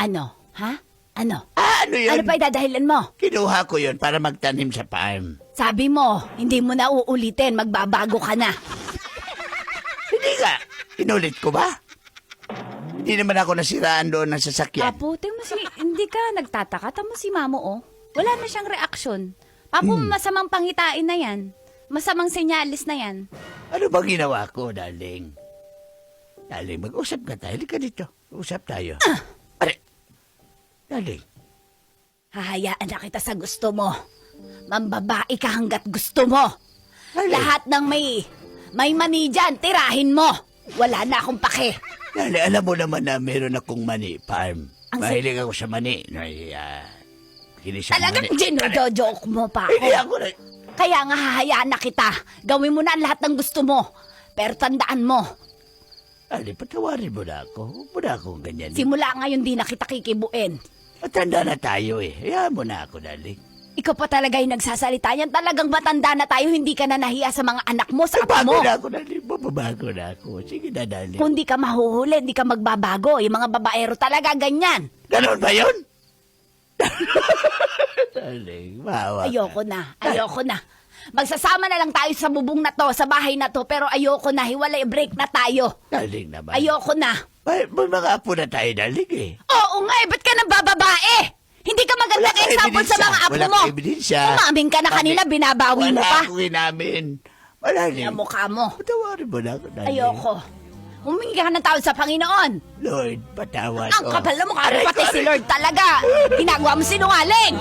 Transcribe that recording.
Ano? Ha? Ano? Ano yun? Ano pa idadahilan mo? Kinuha ko yun para magtanim sa farm. Sabi mo, hindi mo na uulitin, magbabago ka na. Hindi ka. Inulit ko ba? Hindi naman ako nasiraan doon ng sasakyan. Papo, hindi ka nagtataka. Tamo si Mamo, oh. Wala na siyang reaksyon. Papo, masamang pangitain na yan. Masamang senyalis na yan. Ano ba ginawa ko, darling? Darling, mag-usap ka tayo. Halika dito. Usap tayo. Are. Darling. Hahayaan na kita sa gusto mo. Mambabae ka hanggat gusto mo. Darling. Lahat ng may mani dyan, tirahin mo. Wala na akong pake. Darling, alam mo naman na meron akong mani farm. Ang Mahilig ako sa mani. Kinisang Talagang mani. ginodojok mo pa Hindi ako. ako na... Kaya nga hahayaan na kita. Gawin mo na ang lahat ng gusto mo. Pero tandaan mo, Darling, patawarin mo na ako. Huwag mo na akong ganyan. simula ngayon di na kita kikibuin. Matanda na tayo eh. Hayaan mo na ako, darling. Ikaw pa talaga yung nagsasalita yan. Talagang matanda na tayo, hindi ka na nahiya sa mga anak mo, sa apo mo. Babago na ako, darling. Babago na ako. Sige na, darling. Kung di ka mahuhuli, hindi ka magbabago. Yung mga babaero talaga ganyan. Ganon ba yun? Darling, maawa ka. Ayoko na. Magsasama na lang tayo sa bubong na to, sa bahay na to, pero ayoko na, hiwalay break na tayo. Darling naman. Ayoko na. May mga apo na tayo, darling eh. Oo nga, ba't ka nabababae? Hindi ka maganda Wala kang example sa ebidensya. mga apo Wala mo. kang ebidensya. Umamin ka na kanina, binabawi mo Wala pa. akong inamin. Wala rin. Ang mukha mo. Patawarin mo na ako, darling. Ayoko. Humingi ka ng tawad sa Panginoon. Lord, patawad Ang ko. kapal na mukha, Aray, pati si aray. Lord talaga. Ginagawa mo sinungaling.